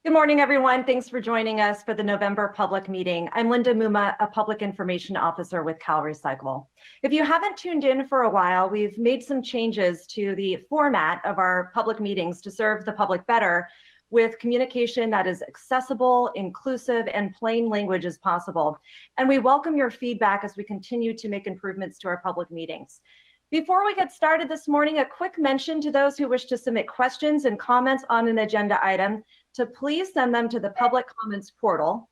Good morning, everyone. Thanks for joining us for the November public meeting. I'm Linda Muma, a Public Information Officer with CalRecycle. If you haven't tuned in for a while, we've made some changes to the format of our public meetings to serve the public better with communication that is accessible, inclusive, and plain language as possible. And we welcome your feedback as we continue to make improvements to our public meetings. Before we get started this morning, a quick mention to those who wish to submit questions and comments on an agenda item to please send them to the public comments portal.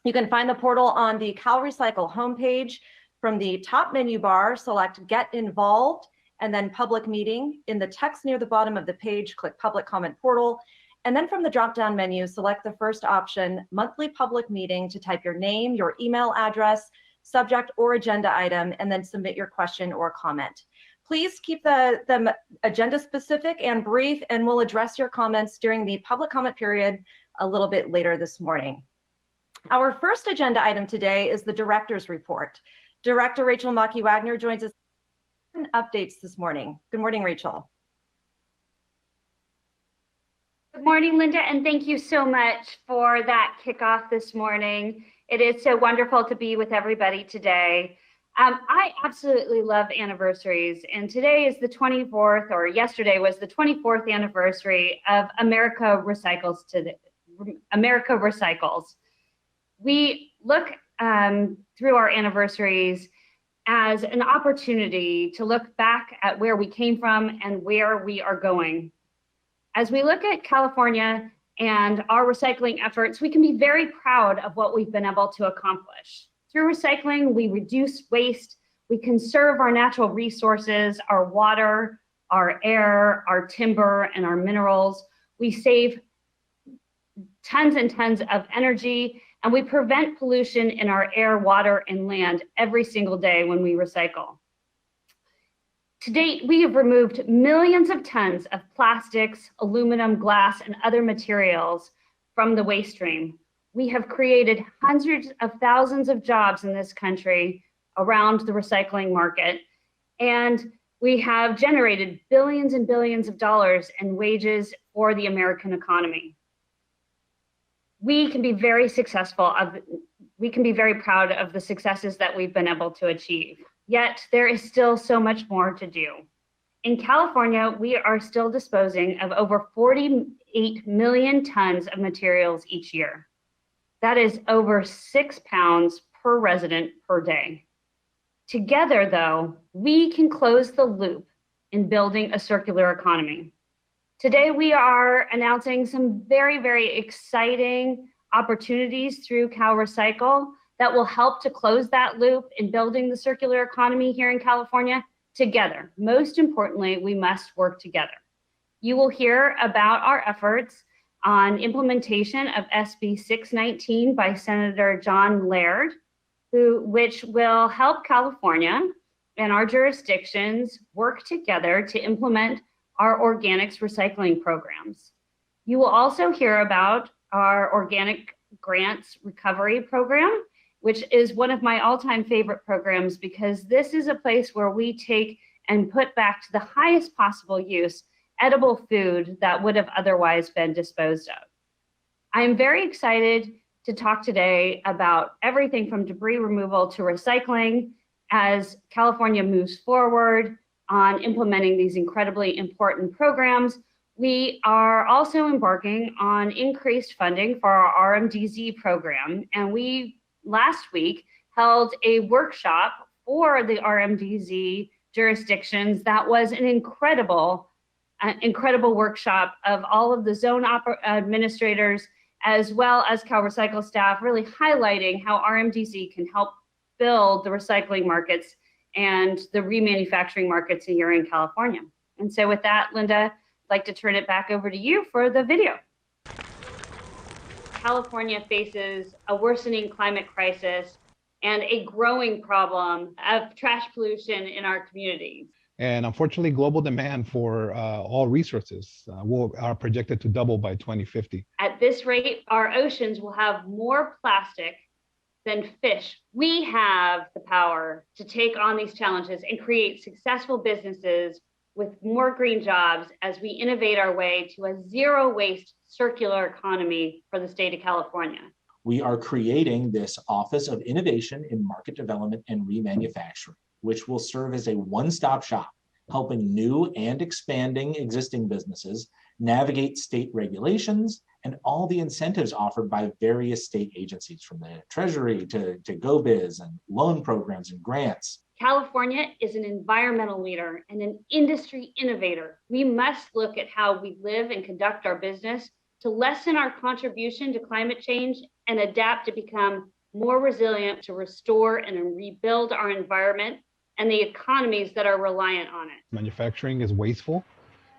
You can find the portal on the CalRecycle homepage. From the top menu bar, select Get Involved and then Public Meeting. In the text near the bottom of the page, click Public Comment Portal. And then from the drop-down menu, select the first option, Monthly Public Meeting, to type your name, your email address, subject or agenda item, and then submit your question or comment. Please keep the agenda specific and brief, and we'll address your comments during the public comment period a little bit later this morning. Our first agenda item today is the director's report. Director Rachel Maki-Wagner joins us with updates this morning. Good morning, Rachel. Good morning, Linda, and thank you so much for that kickoff this morning. It is so wonderful to be with everybody today. I absolutely love anniversaries, and today is the 24th, or yesterday was the 24th anniversary of America Recycles. America Recycles. We look through our anniversaries as an opportunity to look back at where we came from and where we are going. As we look at California and our recycling efforts, we can be very proud of what we've been able to accomplish. Through recycling, we reduce waste, we conserve our natural resources, our water, our air, our timber, and our minerals. We save tons and tons of energy, and we prevent pollution in our air, water, and land every single day when we recycle. To date, we have removed millions of tons of plastics, aluminum, glass, and other materials from the waste stream. We have created hundreds of thousands of jobs in this country around the recycling market, and we have generated billions and billions of dollars in wages for the American economy. We can be very successful, we can be very proud of the successes that we've been able to achieve. Yet there is still so much more to do. In California, we are still disposing of over 48 million tons of materials each year. That is over 6 pounds per resident per day. Together, though, we can close the loop in building a circular economy. Today, we are announcing some very, very exciting opportunities through CalRecycle that will help to close that loop in building the circular economy here in California together. Most importantly, we must work together. You will hear about our efforts on implementation of SB 619 by Senator John Laird, which will help California and our jurisdictions work together to implement our organics recycling programs. You will also hear about our organic grants recovery program, which is one of my all-time favorite programs because this is a place where we take and put back to the highest possible use edible food that would have otherwise been disposed of. I am very excited to talk today about everything from debris removal to recycling as California moves forward on implementing these incredibly important programs. We are also embarking on increased funding for our RMDZ program, and we last week held a workshop for the RMDZ jurisdictions that was an incredible workshop of all of the zone administrators as well as CalRecycle staff, really highlighting how RMDZ can help build the recycling markets and the remanufacturing markets here in California. And so with that, Linda, I'd like to turn it back over to you for the video. California faces a worsening climate crisis and a growing problem of trash pollution in our communities. And unfortunately, global demand for all resources are projected to double by 2050. At this rate, our oceans will have more plastic than fish. We have the power to take on these challenges and create successful businesses with more green jobs as we innovate our way to a zero waste circular economy for the state of California. We are creating this Office of Innovation in Market Development and Remanufacturing, which will serve as a one-stop shop, helping new and expanding existing businesses navigate state regulations and all the incentives offered by various state agencies, from the Treasury to GoBiz and loan programs and grants. California is an environmental leader and an industry innovator. We must look at how we live and conduct our business to lessen our contribution to climate change and adapt to become more resilient to restore and rebuild our environment and the economies that are reliant on it. Manufacturing is wasteful.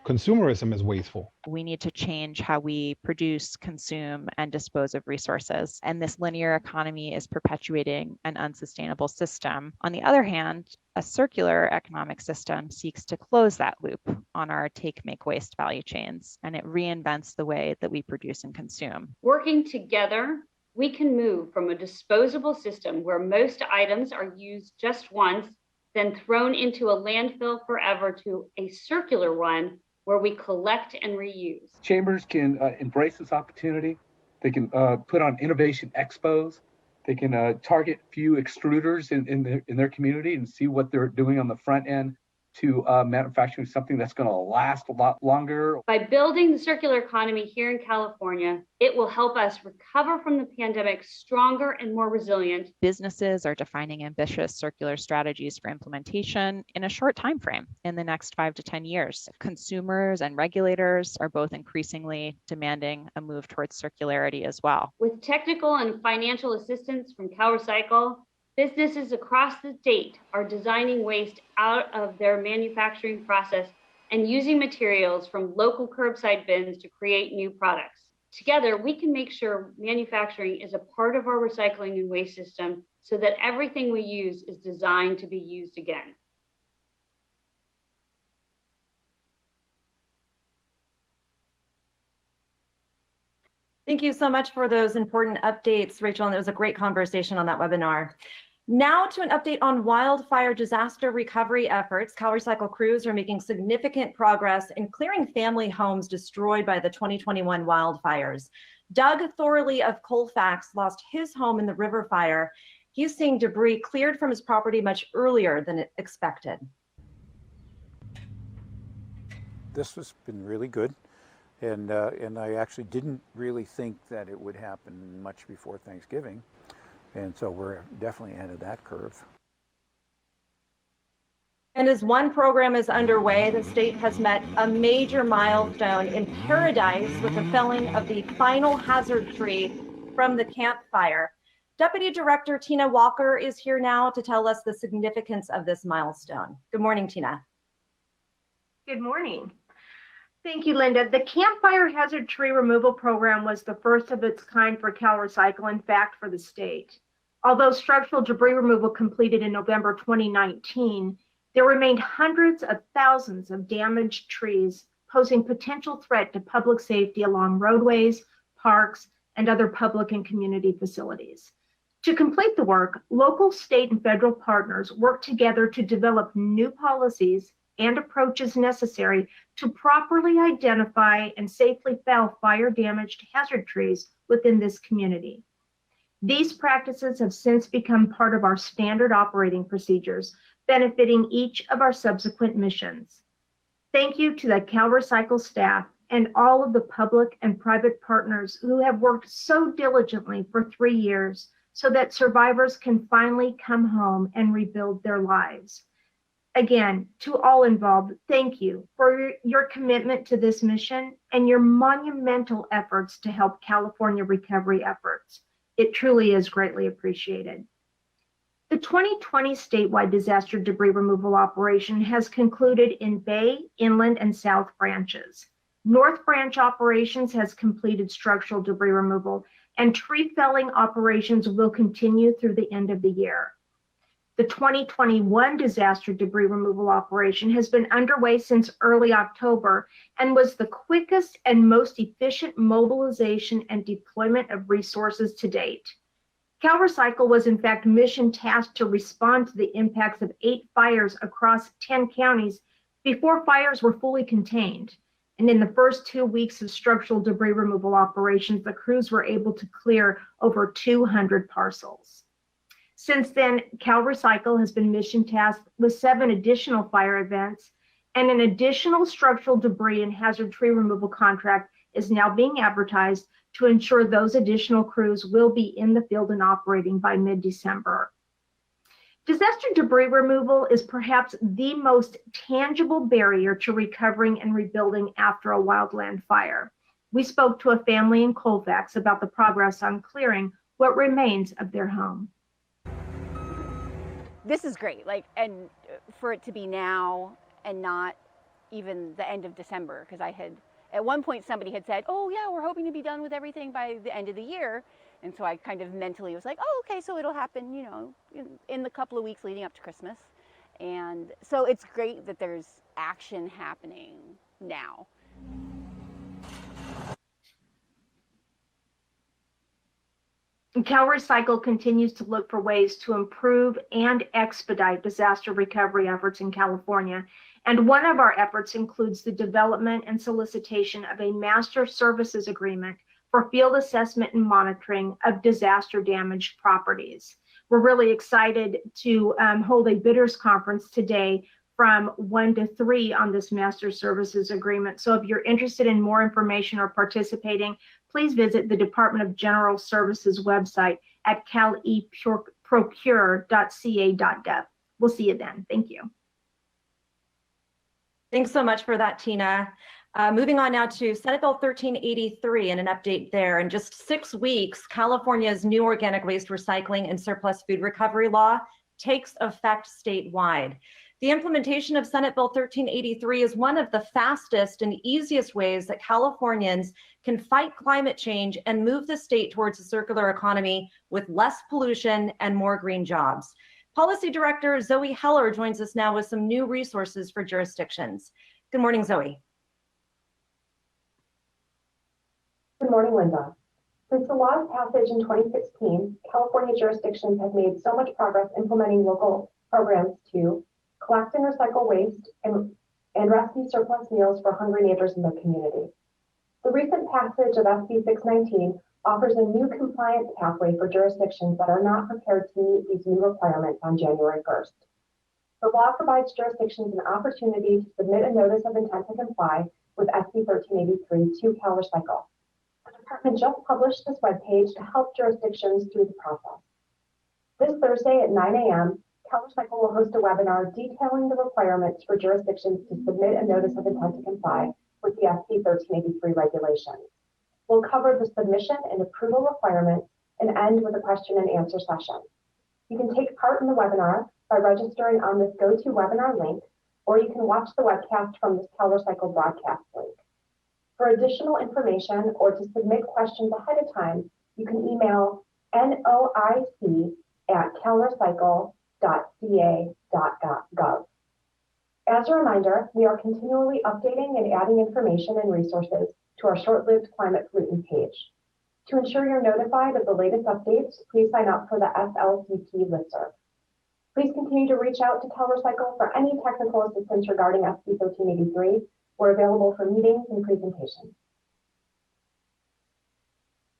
Consumerism is wasteful. We need to change how we produce, consume, and dispose of resources. And this linear economy is perpetuating an unsustainable system. On the other hand, a circular economic system seeks to close that loop on our take, make, waste value chains, and it reinvents the way that we produce and consume. Working together, we can move from a disposable system where most items are used just once, then thrown into a landfill forever, to a circular one where we collect and reuse. Chambers can embrace this opportunity. They can put on innovation expos. They can target few extruders in their community and see what they're doing on the front end to manufacturing something that's going to last a lot longer. By building the circular economy here in California, it will help us recover from the pandemic stronger and more resilient. Businesses are defining ambitious circular strategies for implementation in a short time frame in the next 5 to 10 years. Consumers and regulators are both increasingly demanding a move towards circularity as well. With technical and financial assistance from CalRecycle, businesses across the state are designing waste out of their manufacturing process and using materials from local curbside bins to create new products. Together, we can make sure manufacturing is a part of our recycling and waste system so that everything we use is designed to be used again. Thank you so much for those important updates, Rachel, and it was a great conversation on that webinar. Now to an update on wildfire disaster recovery efforts. CalRecycle crews are making significant progress in clearing family homes destroyed by the 2021 wildfires. Doug Thorley of Colfax lost his home in the river fire. He's seeing debris cleared from his property much earlier than expected. This has been really good. And I actually didn't really think that it would happen much before Thanksgiving. And so we're definitely ahead of that curve. And as one program is underway, the state has met a major milestone in Paradise with the felling of the final hazard tree from the Campfire. Deputy Director Tina Walker is here now to tell us the significance of this milestone. Good morning, Tina. Good morning. Thank you, Linda. The Campfire Hazard Tree Removal Program was the first of its kind for CalRecycle, in fact, for the state. Although structural debris removal completed in November 2019, there remained hundreds of thousands of damaged trees, posing potential threat to public safety along roadways, parks, and other public and community facilities. To complete the work, local, state, and federal partners worked together to develop new policies and approaches necessary to properly identify and safely fell fire-damaged hazard trees within this community. These practices have since become part of our standard operating procedures, benefiting each of our subsequent missions. Thank you to the CalRecycle staff and all of the public and private partners who have worked so diligently for 3 years so that survivors can finally come home and rebuild their lives. Again, to all involved, thank you for your commitment to this mission and your monumental efforts to help California recovery efforts. It truly is greatly appreciated. The 2020 statewide disaster debris removal operation has concluded in Bay, Inland, and South branches. North Branch operations has completed structural debris removal, and tree felling operations will continue through the end of the year. The 2021 disaster debris removal operation has been underway since early October and was the quickest and most efficient mobilization and deployment of resources to date. CalRecycle was in fact mission tasked to respond to the impacts of 8 fires across 10 counties before fires were fully contained. And in the first 2 weeks of structural debris removal operations, the crews were able to clear over 200 parcels. Since then, CalRecycle has been mission tasked with 7 additional fire events, and an additional structural debris and hazard tree removal contract is now being advertised to ensure those additional crews will be in the field and operating by mid-December. Disaster debris removal is perhaps the most tangible barrier to recovering and rebuilding after a wildland fire. We spoke to a family in Colfax about the progress on clearing what remains of their home. This is great, and for it to be now and not even the end of December, because at one point somebody had said, oh yeah, we're hoping to be done with everything by the end of the year. And so I kind of mentally was like, oh, okay, so it'll happen, in the couple of weeks leading up to Christmas. And so it's great that there's action happening now. CalRecycle continues to look for ways to improve and expedite disaster recovery efforts in California. And one of our efforts includes the development and solicitation of a master services agreement for field assessment and monitoring of disaster damaged properties. We're really excited to hold a bidders conference today from 1 to 3 on this master services agreement. So if you're interested in more information or participating, please visit the Department of General Services website at caleprocure.ca.gov. We'll see you then. Thank you. Thanks so much for that, Tina. Moving on now to Senate Bill 1383 and an update there. In just 6 weeks, California's new organic waste recycling and surplus food recovery law takes effect statewide. The implementation of Senate Bill 1383 is one of the fastest and easiest ways that Californians can fight climate change and move the state towards a circular economy with less pollution and more green jobs. Policy Director Zoe Heller joins us now with some new resources for jurisdictions. Good morning, Zoe. Good morning, Linda. Since the law's passage in 2016, California jurisdictions have made so much progress implementing local programs to collect and recycle waste and rescue surplus meals for hungry neighbors in the community. The recent passage of SB 619 offers a new compliance pathway for jurisdictions that are not prepared to meet these new requirements on January 1st. The law provides jurisdictions an opportunity to submit a notice of intent to comply with SB 1383 to CalRecycle. The department just published this webpage to help jurisdictions through the process. This Thursday at 9 a.m., CalRecycle will host a webinar detailing the requirements for jurisdictions to submit a notice of intent to comply with the SB 1383 regulations. We'll cover the submission and approval requirements and end with a question and answer session. You can take part in the webinar by registering on this GoToWebinar link, or you can watch the webcast from this CalRecycle broadcast link. For additional information or to submit questions ahead of time, you can email noic@calrecycle.ca.gov. As a reminder, we are continually updating and adding information and resources to our short-lived climate pollutant page. To ensure you're notified of the latest updates, please sign up for the SLCP listserv. Please continue to reach out to CalRecycle for any technical assistance regarding SB 1383. We're available for meetings and presentations.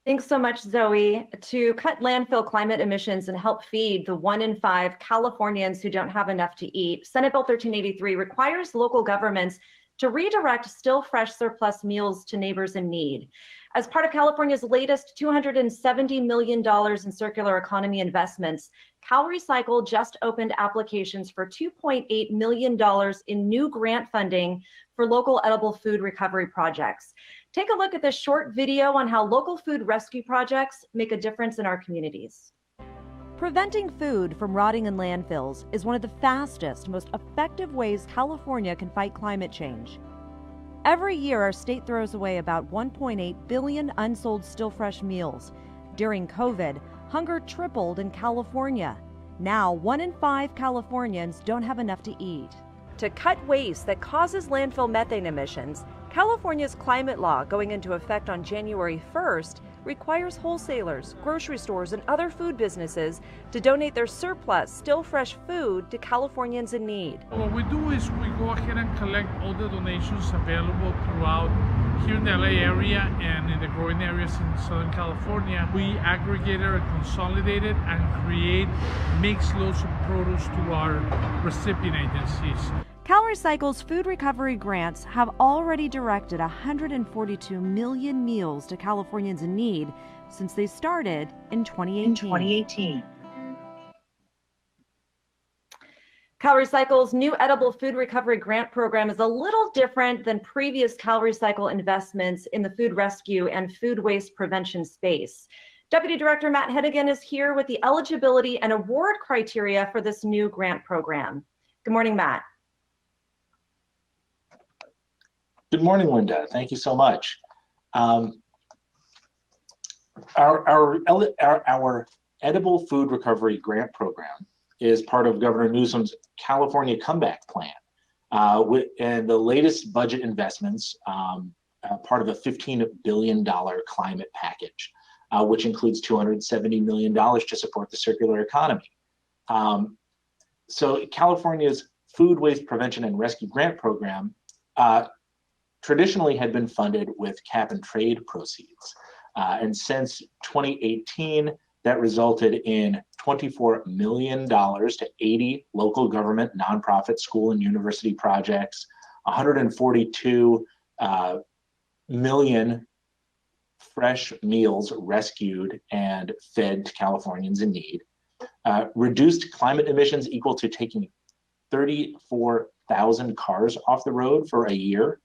Thanks so much, Zoe. To cut landfill climate emissions and help feed the 1 in 5 Californians who don't have enough to eat, Senate Bill 1383 requires local governments to redirect still fresh surplus meals to neighbors in need. As part of California's latest $270 million in circular economy investments, CalRecycle just opened applications for $2.8 million in new grant funding for local edible food recovery projects. Take a look at this short video on how local food rescue projects make a difference in our communities. Preventing food from rotting in landfills is one of the fastest, most effective ways California can fight climate change. Every year, our state throws away about 1.8 billion unsold still fresh meals. During COVID, hunger tripled in California. Now, 1 in 5 Californians don't have enough to eat. To cut waste that causes landfill methane emissions, California's climate law, going into effect on January 1st, requires wholesalers, grocery stores, and other food businesses to donate their surplus, still fresh food to Californians in need. What we do is we go ahead and collect all the donations available throughout here in the LA area and in the growing areas in Southern California. We aggregate it, consolidate it, and create mixed loads of produce to our recipient agencies. CalRecycle's food recovery grants have already directed 142 million meals to Californians in need since they started in 2018. CalRecycle's new edible food recovery grant program is a little different than previous CalRecycle investments in the food rescue and food waste prevention space. Deputy Director Matt Hennigan is here with the eligibility and award criteria for this new grant program. Good morning, Matt. Good morning, Linda. Thank you so much. Our edible food recovery grant program is part of Governor Newsom's California Comeback Plan, and the latest budget investments, part of a $15 billion climate package, which includes $270 million to support the circular economy. So California's Food Waste Prevention and Rescue Grant Program traditionally had been funded with cap and trade proceeds. And since 2018, that resulted in $24 million to 80 local government, nonprofit, school, and university projects, 142 million fresh meals rescued and fed to Californians in need, reduced climate emissions equal to taking 34,000 cars off the road for a year,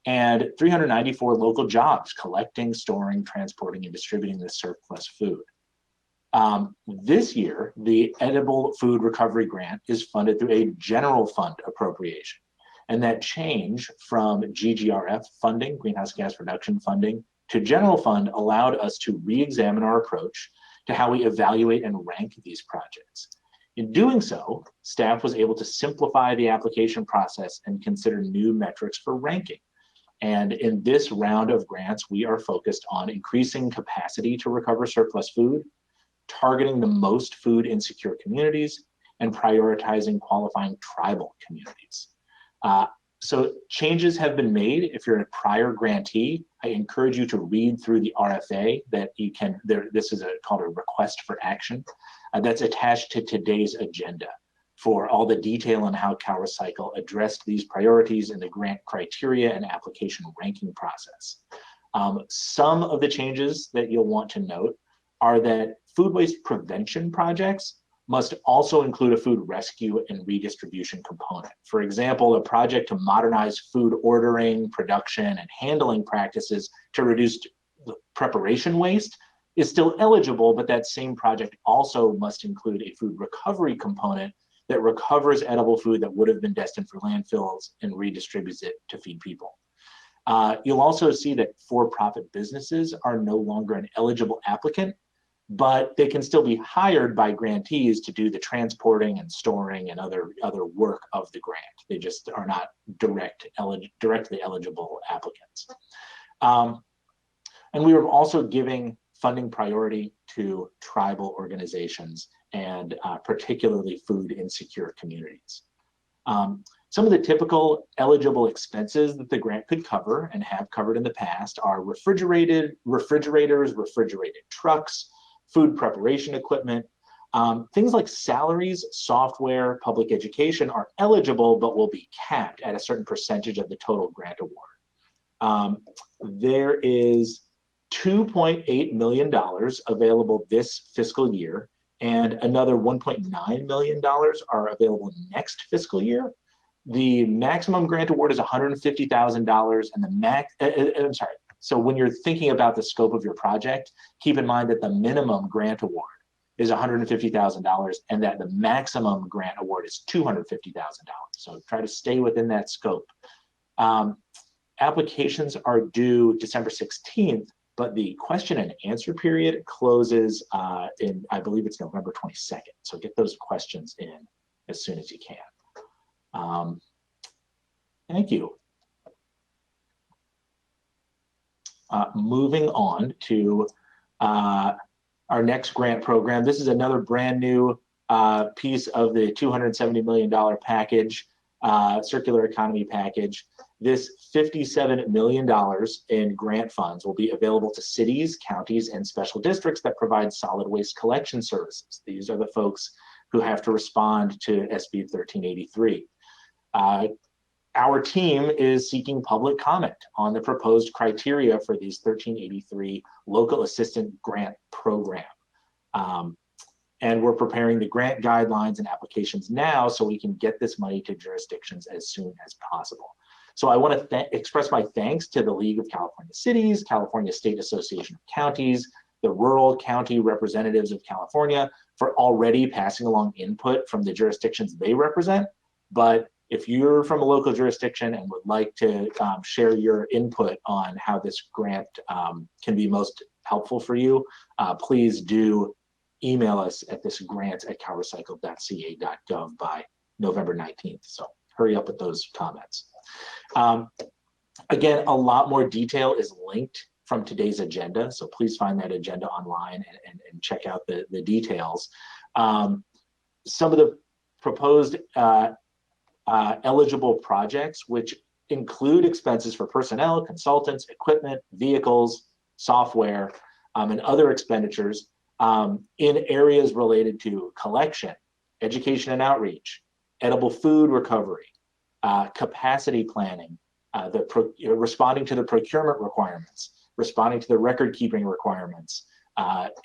and 394 local jobs collecting, storing, transporting, and distributing the surplus food. This year, the Edible Food Recovery Grant is funded through a general fund appropriation. And that change from GGRF funding, greenhouse gas reduction funding, to general fund allowed us to re-examine our approach to how we evaluate and rank these projects. In doing so, staff was able to simplify the application process and consider new metrics for ranking. And in this round of grants, we are focused on increasing capacity to recover surplus food, targeting the most food insecure communities, and prioritizing qualifying tribal communities. So changes have been made. If you're a prior grantee, I encourage you to read through the RFA that you can, this is called a request for action that's attached to today's agenda for all the detail on how CalRecycle addressed these priorities in the grant criteria and application ranking process. Some of the changes that you'll want to note are that food waste prevention projects must also include a food rescue and redistribution component. For example, a project to modernize food ordering, production, and handling practices to reduce preparation waste is still eligible, but that same project also must include a food recovery component that recovers edible food that would have been destined for landfills and redistributes it to feed people. You'll also see that for-profit businesses are no longer an eligible applicant, but they can still be hired by grantees to do the transporting and storing and other work of the grant. They just are not directly eligible applicants. And we are also giving funding priority to tribal organizations and particularly food insecure communities. Some of the typical eligible expenses that the grant could cover and have covered in the past are refrigerators, refrigerated trucks, food preparation equipment. Things like salaries, software, public education are eligible, but will be capped at a certain percentage of the total grant award. There is $2.8 million available this fiscal year, and another $1.9 million are available next fiscal year. The maximum grant award is $150,000, and so when you're thinking about the scope of your project, keep in mind that the minimum grant award is $150,000 and that the maximum grant award is $250,000. So try to stay within that scope. Applications are due December 16th, but the question and answer period closes in, I believe it's November 22nd. So get those questions in as soon as you can. Thank you. Moving on to our next grant program. This is another brand new piece of the $270 million package, circular economy package. This $57 million in grant funds will be available to cities, counties, and special districts that provide solid waste collection services. These are the folks who have to respond to SB 1383. Our team is seeking public comment on the proposed criteria for these 1383 local assistant grant program. And we're preparing the grant guidelines and applications now so we can get this money to jurisdictions as soon as possible. So I want to express my thanks to the League of California Cities, California State Association of Counties, the rural county representatives of California for already passing along input from the jurisdictions they represent. But if you're from a local jurisdiction and would like to share your input on how this grant can be most helpful for you, please do email us at this grant@calrecycle.ca.gov by November 19th. So hurry up with those comments. Again, a lot more detail is linked from today's agenda, so please find that agenda online and check out the details. Some of the proposed eligible projects, which include expenses for personnel, consultants, equipment, vehicles, software, and other expenditures in areas related to collection, education and outreach, edible food recovery, capacity planning, responding to the procurement requirements, responding to the record keeping requirements,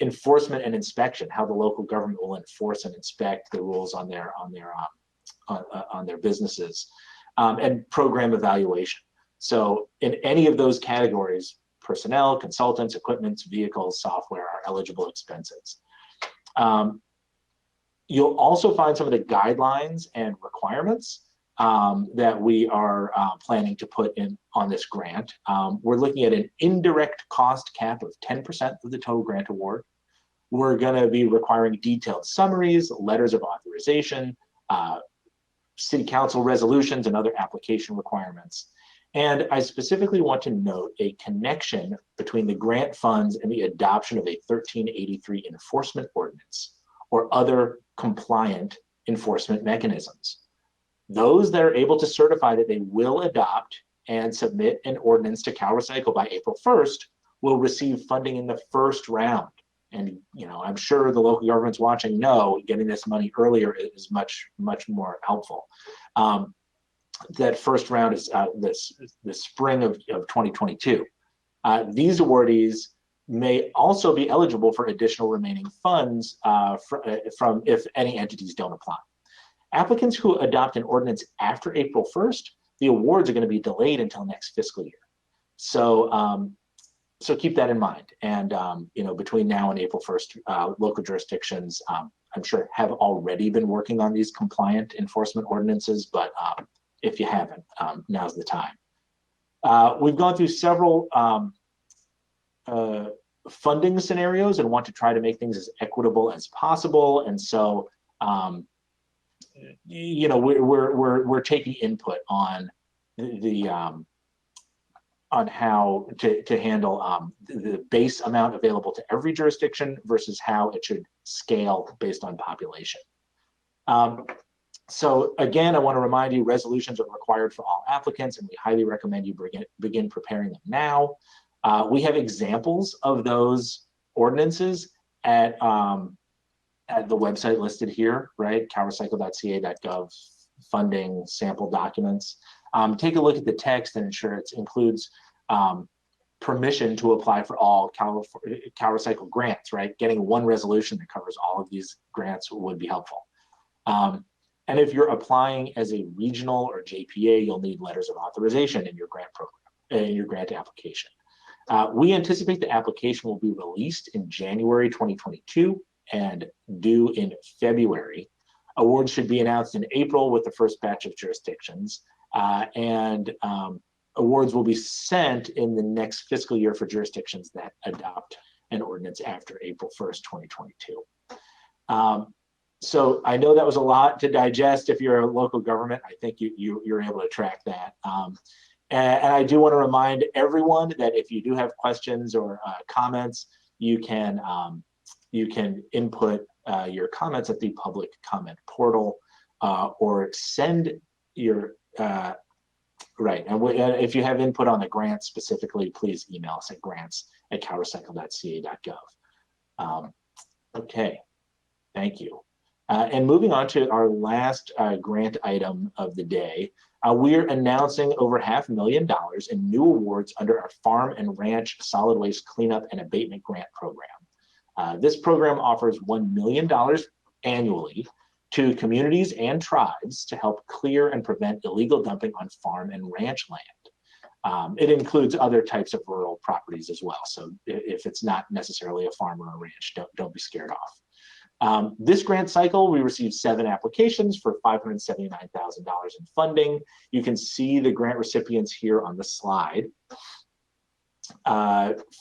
enforcement and inspection, how the local government will enforce and inspect the rules on their businesses, and program evaluation. So in any of those categories, personnel, consultants, equipment, vehicles, software are eligible expenses. You'll also find some of the guidelines and requirements that we are planning to put in on this grant. We're looking at an indirect cost cap of 10% of the total grant award. We're going to be requiring detailed summaries, letters of authorization, city council resolutions, and other application requirements. And I specifically want to note a connection between the grant funds and the adoption of a 1383 enforcement ordinance or other compliant enforcement mechanisms. Those that are able to certify that they will adopt and submit an ordinance to CalRecycle by April 1st will receive funding in the first round. And I'm sure the local governments watching know getting this money earlier is much more helpful. That first round is the spring of 2022. These awardees may also be eligible for additional remaining funds from if any entities don't apply. Applicants who adopt an ordinance after April 1st, the awards are going to be delayed until next fiscal year. So so keep that in mind. And between now and April 1st, local jurisdictions, I'm sure, have already been working on these compliant enforcement ordinances, but if you haven't, now's the time. We've gone through several funding scenarios and want to try to make things as equitable as possible. And so, we're taking input on on how to handle the base amount available to every jurisdiction versus how it should scale based on population. So again, I want to remind you, resolutions are required for all applicants, and we highly recommend you begin preparing them now. We have examples of those ordinances at the website listed here, right? CalRecycle.ca.gov, funding, sample documents. Take a look at the text and ensure it includes permission to apply for all CalRecycle grants, right? Getting one resolution that covers all of these grants would be helpful. And if you're applying as a regional or JPA, you'll need letters of authorization in your grant program, in your grant application. We anticipate the application will be released in January 2022 and due in February. Awards should be announced in April with the first batch of jurisdictions, and awards will be sent in the next fiscal year for jurisdictions that adopt an ordinance after April 1st, 2022. So I know that was a lot to digest. If you're a local government, I think you're able to track that. And I do want to remind everyone that if you do have questions or comments, you can input your comments at the public comment portal or send your, right. And if you have input on the grant specifically, please email us at grants@calrecycle.ca.gov. Okay, thank you. And moving on to our last grant item of the day, we're announcing over $500,000 in new awards under our Farm and Ranch Solid Waste Cleanup and Abatement Grant Program. This program offers $1 million annually to communities and tribes to help clear and prevent illegal dumping on farm and ranch land. It includes other types of rural properties as well. So if it's not necessarily a farm or a ranch, don't be scared off. This grant cycle, we received 7 applications for $579,000 in funding. You can see the grant recipients here on the slide.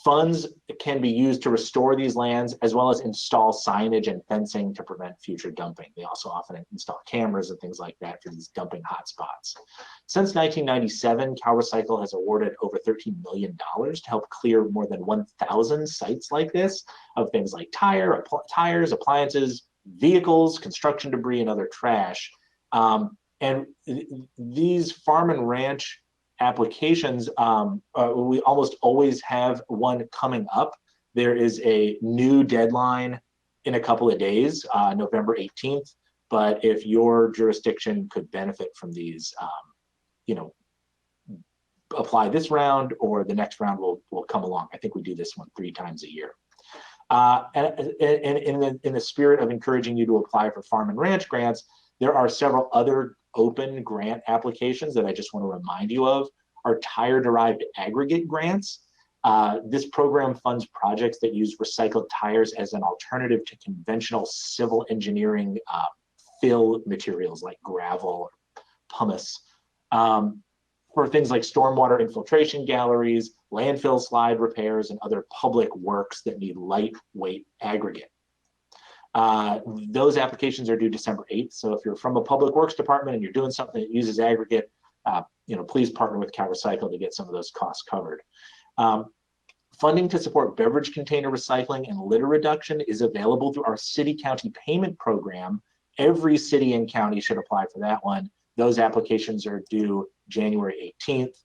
Funds can be used to restore these lands as well as install signage and fencing to prevent future dumping. They also often install cameras and things like that for these dumping hotspots. Since 1997, CalRecycle has awarded over $13 million to help clear more than 1,000 sites like this of things like tires, appliances, vehicles, construction debris, and other trash. And these farm and ranch applications, we almost always have one coming up. There is a new deadline in a couple of days, November 18th. But if your jurisdiction could benefit from these, apply this round or the next round will come along. I think we do this one 3 times a year. And in the spirit of encouraging you to apply for farm and ranch grants, there are several other open grant applications that I just want to remind you of. Are tire-derived aggregate grants. This program funds projects that use recycled tires as an alternative to conventional civil engineering fill materials like gravel or pumice. For things like stormwater infiltration galleries, landfill slide repairs, and other public works that need lightweight aggregate. Those applications are due December 8th. So if you're from a public works department and you're doing something that uses aggregate, please partner with CalRecycle to get some of those costs covered. Funding to support beverage container recycling and litter reduction is available through our city-county payment program. Every city and county should apply for that one. Those applications are due January 18th.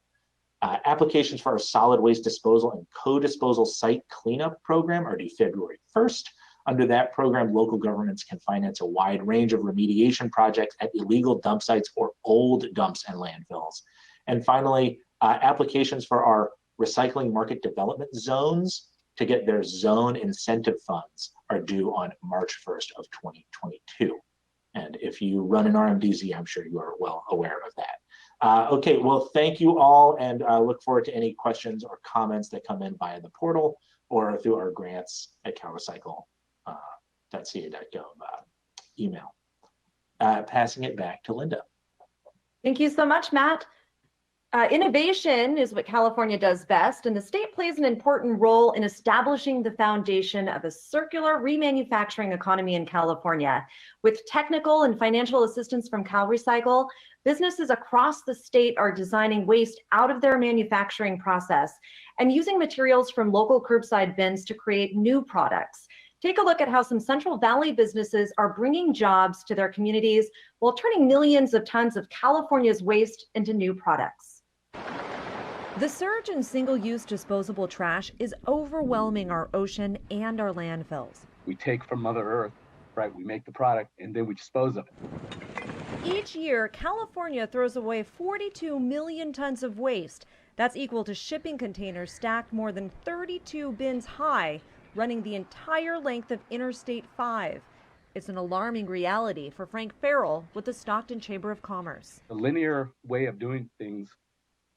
Applications for our solid waste disposal and co-disposal site cleanup program are due February 1st. Under that program, local governments can finance a wide range of remediation projects at illegal dump sites or old dumps and landfills. And finally, applications for our recycling market development zones to get their zone incentive funds are due on March 1st of 2022. And if you run an RMDZ, I'm sure you are well aware of that. Okay, well, thank you all, and I look forward to any questions or comments that come in via the portal or through our grants at CalRecycle.ca.gov email. Passing it back to Linda. Thank you so much, Matt. Innovation is what California does best, and the state plays an important role in establishing the foundation of a circular remanufacturing economy in California. With technical and financial assistance from CalRecycle, businesses across the state are designing waste out of their manufacturing process and using materials from local curbside bins to create new products. Take a look at how some Central Valley businesses are bringing jobs to their communities while turning millions of tons of California's waste into new products. The surge in single-use disposable trash is overwhelming our ocean and our landfills. We take from Mother Earth, right? We make the product and then we dispose of it. Each year, California throws away 42 million tons of waste. That's equal to shipping containers stacked more than 32 bins high, running the entire length of Interstate 5. It's an alarming reality for Frank Farrell with the Stockton Chamber of Commerce. The linear way of doing things,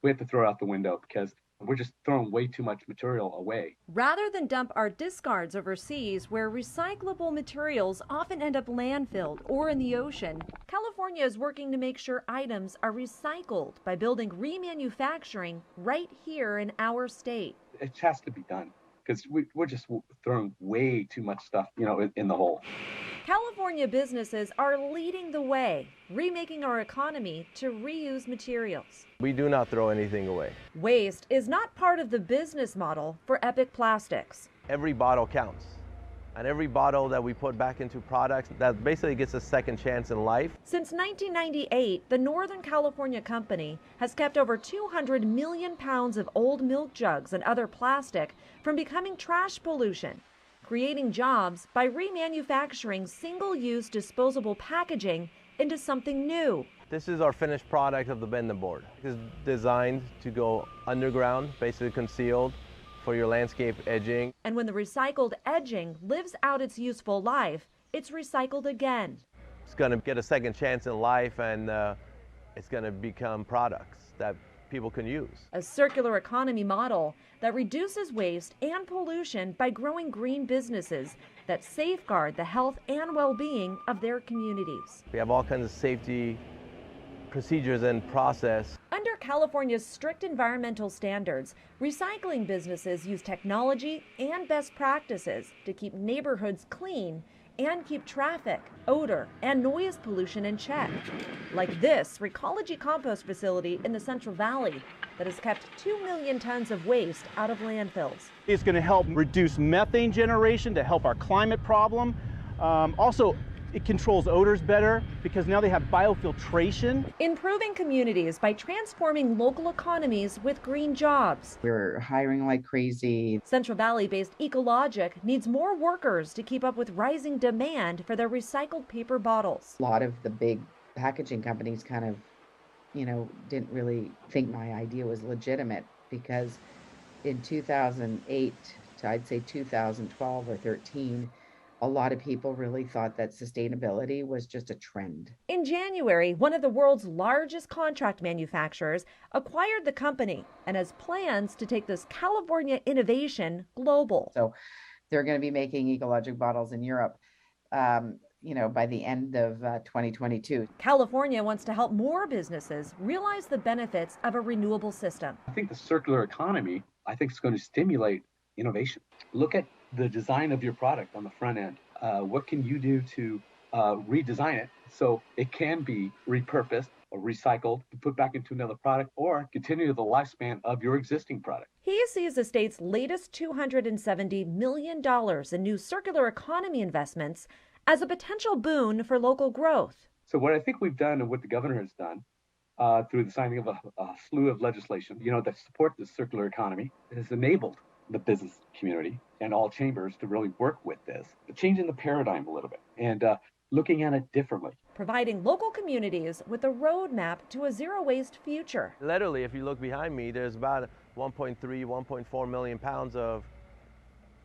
we have to throw out the window because we're just throwing way too much material away. Rather than dump our discards overseas, where recyclable materials often end up landfilled or in the ocean, California is working to make sure items are recycled by building remanufacturing right here in our state. It has to be done. because we're just throwing way too much stuff, in the hole. California businesses are leading the way, remaking our economy to reuse materials. We do not throw anything away. Waste is not part of the business model for Epic Plastics. Every bottle counts. And every bottle that we put back into products, that basically gets a second chance in life. Since 1998, the Northern California company has kept over 200 million pounds of old milk jugs and other plastic from becoming trash pollution, creating jobs by remanufacturing single-use disposable packaging into something new. This is our finished product of the bending board. It's designed to go underground, basically concealed, for your landscape edging. And when the recycled edging lives out its useful life, it's recycled again. It's going to get a second chance in life, and it's going to become products that people can use. A circular economy model that reduces waste and pollution by growing green businesses that safeguard the health and well-being of their communities. We have all kinds of safety procedures and process. Under California's strict environmental standards, recycling businesses use technology and best practices to keep neighborhoods clean and keep traffic, odor, and noise pollution in check. Like this Recology compost facility in the Central Valley that has kept 2 million tons of waste out of landfills. It's going to help reduce methane generation to help our climate problem. Also, it controls odors better because now they have biofiltration. Improving communities by transforming local economies with green jobs. We're hiring like crazy. Central Valley-based Ecologic needs more workers to keep up with rising demand for their recycled paper bottles. A lot of the big packaging companies kind of, didn't really think my idea was legitimate, because in 2008 to I'd say 2012 or 13, a lot of people really thought that sustainability was just a trend. In January, one of the world's largest contract manufacturers acquired the company and has plans to take this California innovation global. So they're going to be making Ecologic bottles in Europe, by the end of 2022. California wants to help more businesses realize the benefits of a renewable system. I think the circular economy, is going to stimulate innovation. Look at the design of your product on the front end. What can you do to redesign it so it can be repurposed or recycled to put back into another product, or continue the lifespan of your existing product? He sees the state's latest $270 million in new circular economy investments as a potential boon for local growth. So what I think we've done, and what the governor has done through the signing of a slew of legislation, that support the circular economy, has enabled the business community and all chambers to really work with this, changing the paradigm a little bit and looking at it differently. Providing local communities with a roadmap to a zero-waste future. Literally, if you look behind me, there's about 1.3, 1.4 million pounds of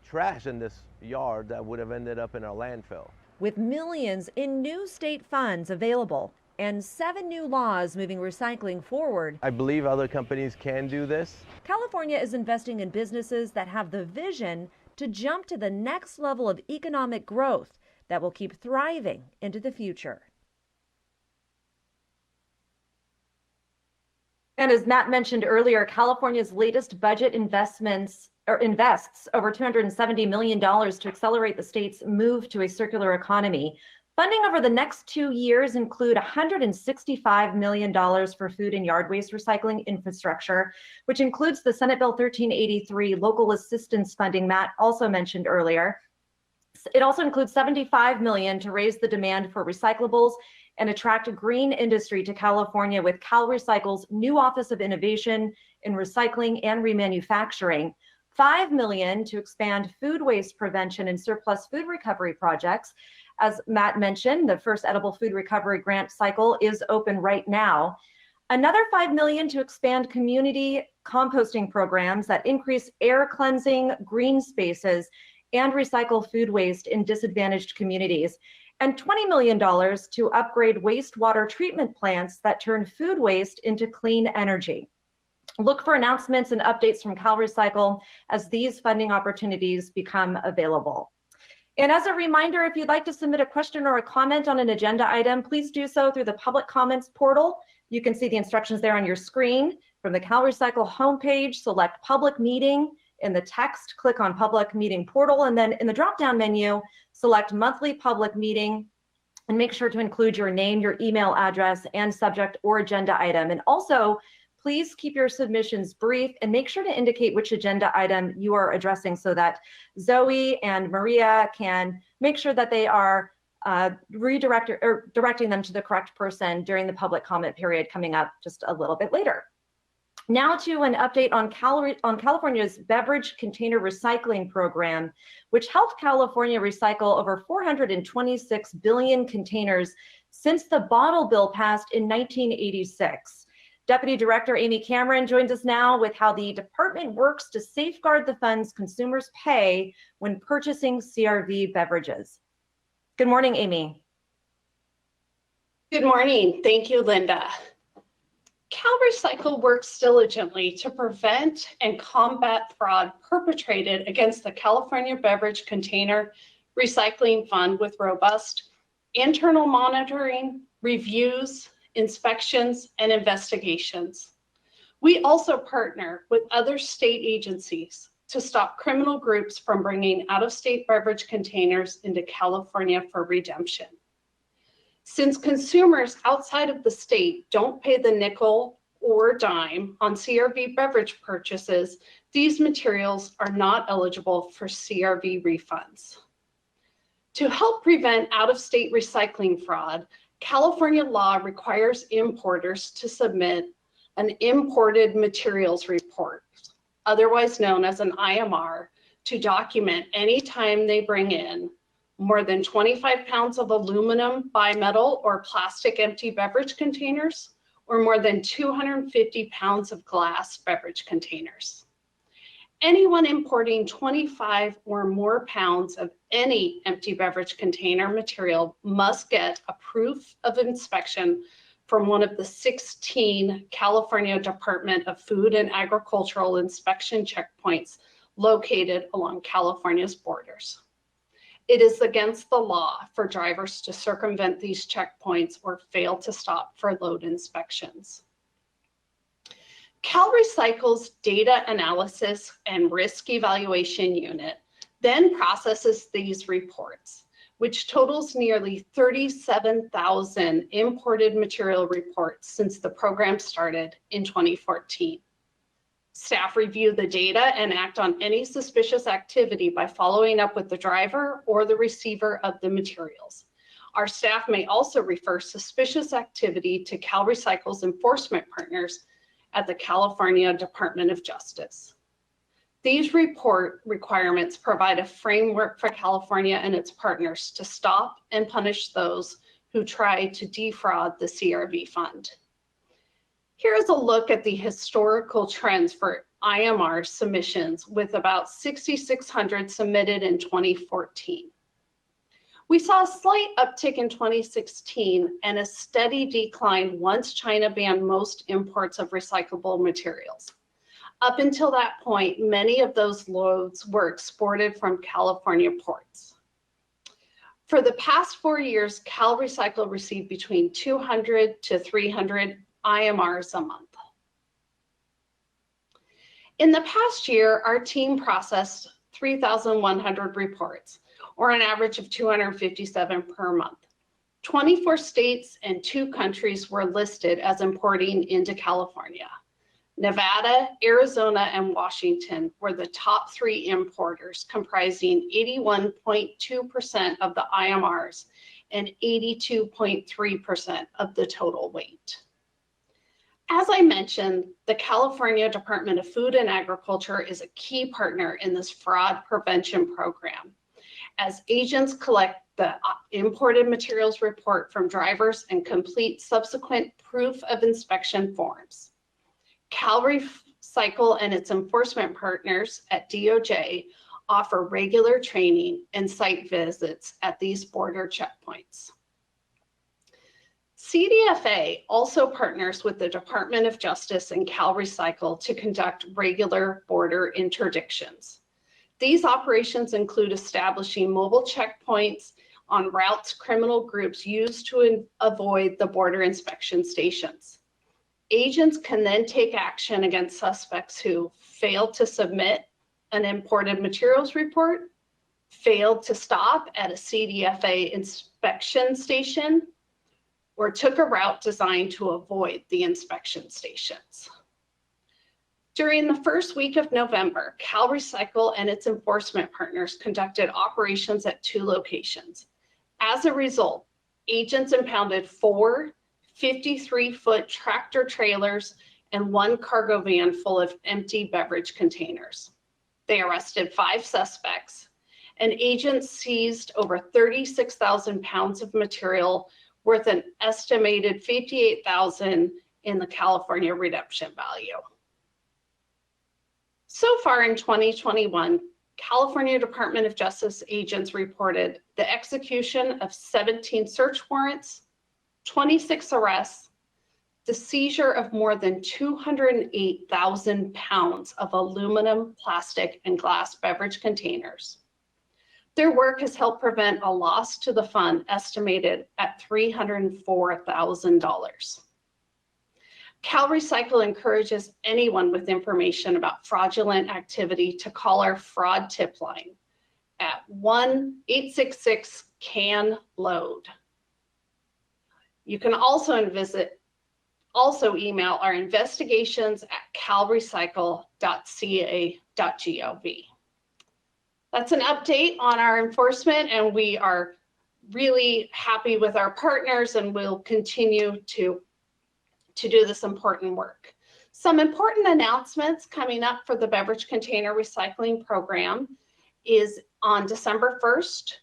trash in this yard that would have ended up in our landfill. With millions in new state funds available and 7 new laws moving recycling forward, I believe other companies can do this. California is investing in businesses that have the vision to jump to the next level of economic growth that will keep thriving into the future. And as Matt mentioned earlier, California's latest budget invests over $270 million to accelerate the state's move to a circular economy. Funding over the next 2 years include $165 million for food and yard waste recycling infrastructure, which includes the Senate Bill 1383 local assistance funding Matt also mentioned earlier. It also includes $75 million to raise the demand for recyclables and attract a green industry to California with CalRecycle's new Office of Innovation in Recycling and Remanufacturing. $5 million to expand food waste prevention and surplus food recovery projects. As Matt mentioned, the first edible food recovery grant cycle is open right now. Another $5 million to expand community composting programs that increase air cleansing, green spaces, and recycle food waste in disadvantaged communities. And $20 million to upgrade wastewater treatment plants that turn food waste into clean energy. Look for announcements and updates from CalRecycle as these funding opportunities become available. And as a reminder, if you'd like to submit a question or a comment on an agenda item, please do so through the public comments portal. You can see the instructions there on your screen. From the CalRecycle homepage, select public meeting In the text, click on Public Meeting Portal, and then in the drop-down menu, select Monthly Public Meeting, and make sure to include your name, your email address, and subject or agenda item. And also, please keep your submissions brief and make sure to indicate which agenda item you are addressing so that Zoe and Maria can make sure that they are directing them to the correct person during the public comment period coming up just a little bit later. Now to an update on California's beverage container recycling program, which helped California recycle over 426 billion containers since the bottle bill passed in 1986. Deputy Director Amy Cameron joins us now with how the department works to safeguard the funds consumers pay when purchasing CRV beverages. Good morning, Amy. Good morning. Thank you, Linda. CalRecycle works diligently to prevent and combat fraud perpetrated against the California Beverage Container Recycling Fund with robust internal monitoring, reviews, inspections, and investigations. We also partner with other state agencies to stop criminal groups from bringing out-of-state beverage containers into California for redemption. Since consumers outside of the state don't pay the nickel or dime on CRV beverage purchases, these materials are not eligible for CRV refunds. To help prevent out-of-state recycling fraud, California law requires importers to submit an imported materials report, otherwise known as an IMR, to document any time they bring in more than 25 pounds of aluminum, bimetal, or plastic empty beverage containers, or more than 250 pounds of glass beverage containers. Anyone importing 25 or more pounds of any empty beverage container material must get a proof of inspection from one of the 16 California Department of Food and Agricultural inspection checkpoints located along California's borders. It is against the law for drivers to circumvent these checkpoints or fail to stop for load inspections. CalRecycle's data analysis and risk evaluation unit then processes these reports, which totals nearly 37,000 imported material reports since the program started in 2014. Staff review the data and act on any suspicious activity by following up with the driver or the receiver of the materials. Our staff may also refer suspicious activity to CalRecycle's enforcement partners at the California Department of Justice. These report requirements provide a framework for California and its partners to stop and punish those who try to defraud the CRV fund. Here is a look at the historical trends for IMR submissions, with about 6,600 submitted in 2014. We saw a slight uptick in 2016 and a steady decline once China banned most imports of recyclable materials. Up until that point, many of those loads were exported from California ports. For the past 4 years, CalRecycle received between 200 to 300 IMRs a month. In the past year, our team processed 3,100 reports, or an average of 257 per month. 24 states and 2 countries were listed as importing into California. Nevada, Arizona, and Washington were the top 3 importers, comprising 81.2% of the IMRs and 82.3% of the total weight. As I mentioned, the California Department of Food and Agriculture is a key partner in this fraud prevention program, as agents collect the imported materials report from drivers and complete subsequent proof of inspection forms. CalRecycle and its enforcement partners at DOJ offer regular training and site visits at these border checkpoints. CDFA also partners with the Department of Justice and CalRecycle to conduct regular border interdictions. These operations include establishing mobile checkpoints on routes criminal groups use to avoid the border inspection stations. Agents can then take action against suspects who fail to submit, an imported materials report, failed to stop at a CDFA inspection station, or took a route designed to avoid the inspection stations. During the first week of November, CalRecycle and its enforcement partners conducted operations at 2 locations. As a result, agents impounded 4 53-foot tractor trailers and 1 cargo van full of empty beverage containers. They arrested 5 suspects, and agents seized over 36,000 pounds of material worth an estimated $58,000 in the California redemption value. So far in 2021, California Department of Justice agents reported the execution of 17 search warrants, 26 arrests, the seizure of more than 208,000 pounds of aluminum, plastic, and glass beverage containers. Their work has helped prevent a loss to the fund estimated at $304,000. CalRecycle encourages anyone with information about fraudulent activity to call our fraud tip line at 1-866-CAN-LOAD. You can also email our investigations at calrecycle.ca.gov. That's an update on our enforcement, and we are really happy with our partners, and we'll continue to do this important work. Some important announcements coming up for the beverage container recycling program is on December 1st,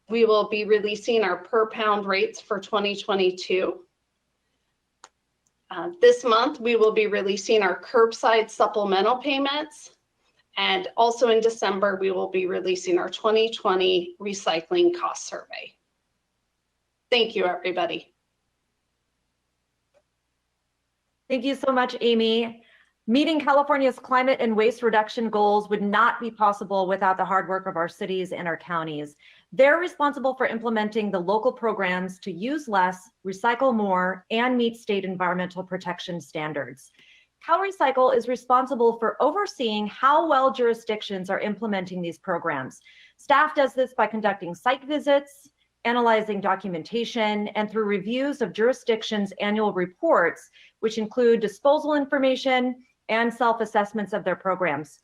we will be releasing our per pound rates for 2022. This month, we will be releasing our curbside supplemental payments. And also in December, we will be releasing our 2020 recycling cost survey. Thank you, everybody. Thank you so much, Amy. Meeting California's climate and waste reduction goals would not be possible without the hard work of our cities and our counties. They're responsible for implementing the local programs to use less, recycle more, and meet state environmental protection standards. CalRecycle is responsible for overseeing how well jurisdictions are implementing these programs. Staff does this by conducting site visits, analyzing documentation, and through reviews of jurisdictions' annual reports, which include disposal information and self-assessments of their programs.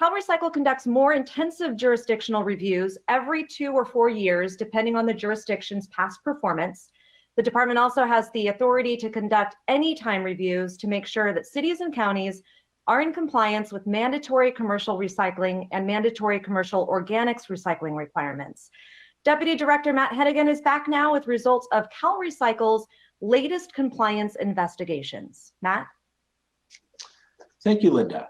CalRecycle conducts more intensive jurisdictional reviews every 2 or 4 years, depending on the jurisdiction's past performance. The department also has the authority to conduct anytime reviews to make sure that cities and counties are in compliance with mandatory commercial recycling and mandatory commercial organics recycling requirements. Deputy Director Matt Hedigan is back now with results of CalRecycle's latest compliance investigations. Matt? Thank you, Linda.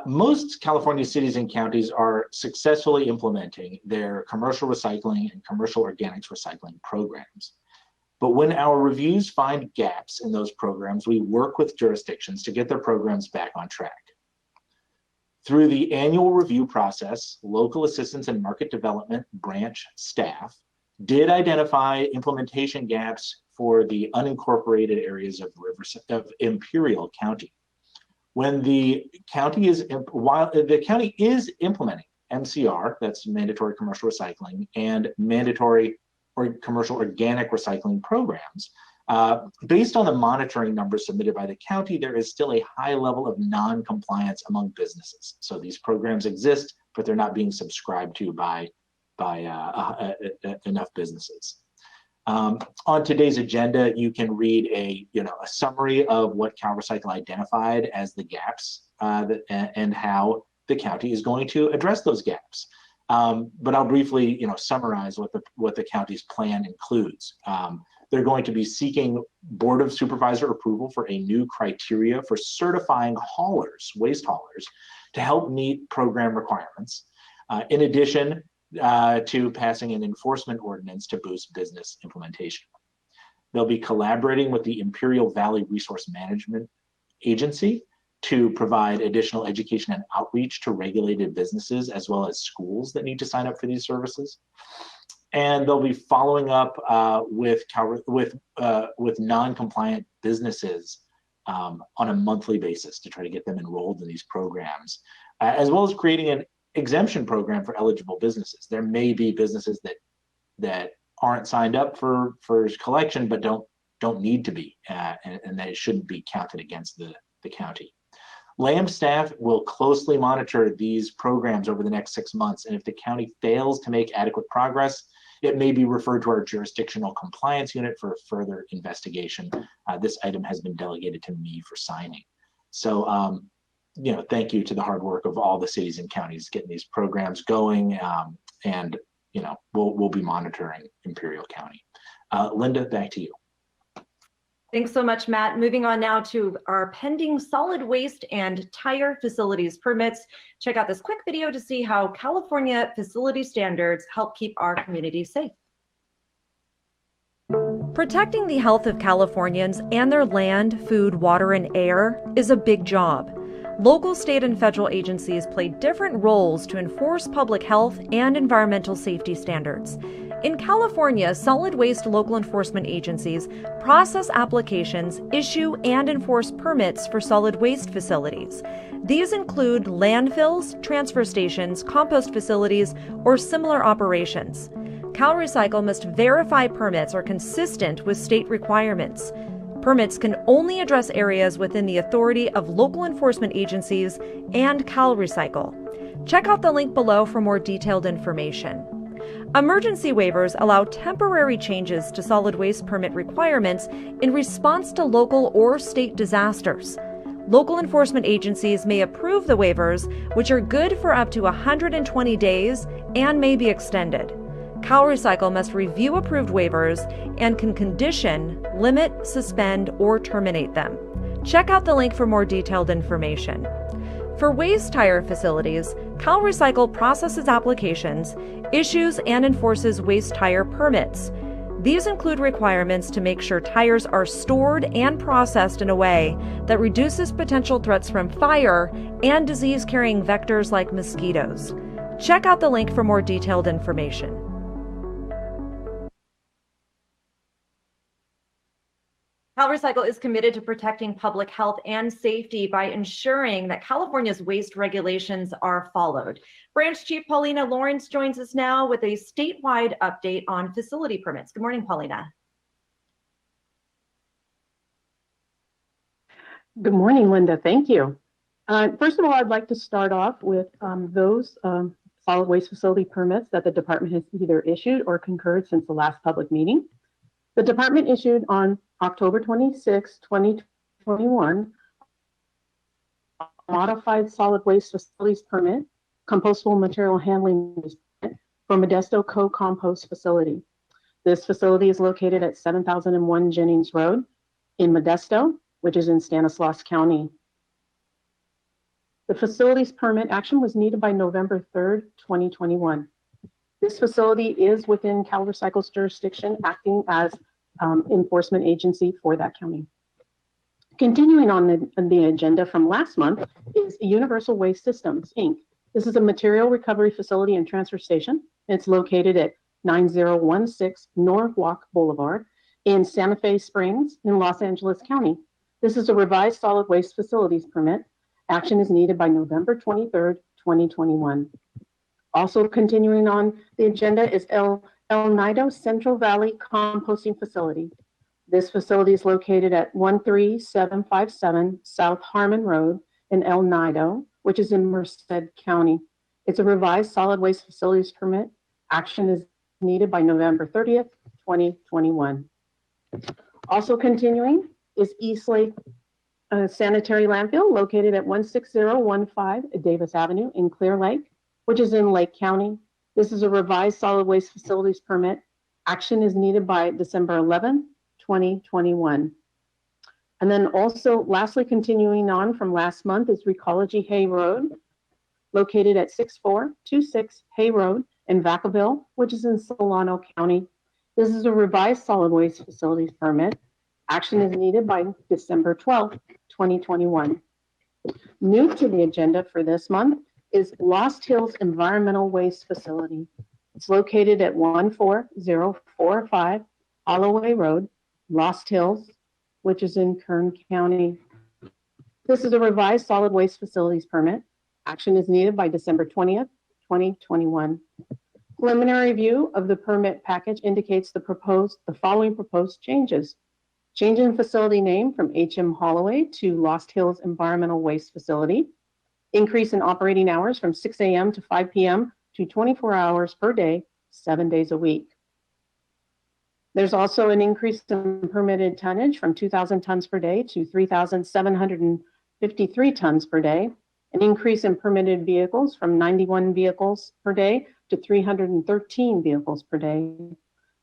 Most California cities and counties are successfully implementing their commercial recycling and commercial organics recycling programs. But when our reviews find gaps in those programs, we work with jurisdictions to get their programs back on track. Through the annual review process, local assistance and market development branch staff did identify implementation gaps for the unincorporated areas of Imperial County. When the county is implementing MCR, that's mandatory commercial recycling, and mandatory or commercial organic recycling programs, based on the monitoring numbers submitted by the county, there is still a high level of non-compliance among businesses. So these programs exist, but they're not being subscribed to by enough businesses. On today's agenda, you can read a summary of what CalRecycle identified as the gaps and how the county is going to address those gaps. But I'll briefly summarize what the county's plan includes. They're going to be seeking Board of Supervisor approval for a new criteria for certifying haulers, waste haulers, to help meet program requirements. In addition to passing an enforcement ordinance to boost business implementation. They'll be collaborating with the Imperial Valley Resource Management Agency to provide additional education and outreach to regulated businesses as well as schools that need to sign up for these services. And they'll be following up with non-compliant businesses on a monthly basis to try to get them enrolled in these programs, as well as creating exemption program for eligible businesses. There may be businesses that aren't signed up for collection, but don't need to be, and that it shouldn't be counted against the county. LAM staff will closely monitor these programs over the next 6 months, and if the county fails to make adequate progress, it may be referred to our jurisdictional compliance unit for further investigation. This item has been delegated to me for signing. So, thank you to the hard work of all the cities and counties getting these programs going, and we'll be monitoring Imperial County. Linda, back to you. Thanks so much, Matt. Moving on now to our pending solid waste and tire facilities permits. Check out this quick video to see how California facility standards help keep our communities safe. Protecting the health of Californians and their land, food, water, and air is a big job. Local, state, and federal agencies play different roles to enforce public health and environmental safety standards. In California, solid waste local enforcement agencies process applications, issue, and enforce permits for solid waste facilities. These include landfills, transfer stations, compost facilities, or similar operations. CalRecycle must verify permits are consistent with state requirements. Permits can only address areas within the authority of local enforcement agencies and CalRecycle. Check out the link below for more detailed information. Emergency waivers allow temporary changes to solid waste permit requirements in response to local or state disasters. Local enforcement agencies may approve the waivers, which are good for up to 120 days and may be extended. CalRecycle must review approved waivers and can condition, limit, suspend, or terminate them. Check out the link for more detailed information. For waste tire facilities, CalRecycle processes applications, issues and enforces waste tire permits. These include requirements to make sure tires are stored and processed in a way that reduces potential threats from fire and disease-carrying vectors like mosquitoes. Check out the link for more detailed information. CalRecycle is committed to protecting public health and safety by ensuring that California's waste regulations are followed. Branch Chief Paulina Lawrence joins us now with a statewide update on facility permits. Good morning, Paulina. Good morning, Linda. Thank you. First of all, I'd like to start off with those solid waste facility permits that the department has either issued or concurred since the last public meeting. The department issued on October 26, 2021, a modified solid waste facilities permit, compostable material handling permit for Modesto Co-Compost Facility. This facility is located at 7001 Jennings Road in Modesto, which is in Stanislaus County. The facilities permit action was needed by November 3rd, 2021. This facility is within CalRecycle's jurisdiction, acting as enforcement agency for that county. Continuing on the agenda from last month is Universal Waste Systems, Inc. This is a material recovery facility and transfer station. It's located at 9016 Norwalk Boulevard in Santa Fe Springs in Los Angeles County. This is a revised solid waste facilities permit. Action is needed by November 23rd, 2021. Also continuing on the agenda is El Nido Central Valley Composting Facility. This facility is located at 13757 South Harmon Road in El Nido, which is in Merced County. It's a revised solid waste facilities permit. Action is needed by November 30th, 2021. Also continuing is East Lake Sanitary Landfill, located at 16015 Davis Avenue in Clear Lake, which is in Lake County. This is a revised solid waste facilities permit. Action is needed by December 11, 2021. And then also, lastly, continuing on from last month is Recology Hay Road, located at 6426 Hay Road in Vacaville, which is in Solano County. This is a revised solid waste facilities permit. Action is needed by December 12, 2021. New to the agenda for this month is Lost Hills Environmental Waste Facility. It's located at 14045 Holloway Road, Lost Hills, which is in Kern County. This is a revised solid waste facilities permit. Action is needed by December 20th, 2021. Preliminary review of the permit package indicates the following proposed changes. Change in facility name from HM Holloway to Lost Hills Environmental Waste Facility. Increase in operating hours from 6 a.m. to 5 p.m. to 24 hours per day, 7 days a week. There's also an increase in permitted tonnage from 2,000 tons per day to 3,753 tons per day. An increase in permitted vehicles from 91 vehicles per day to 313 vehicles per day.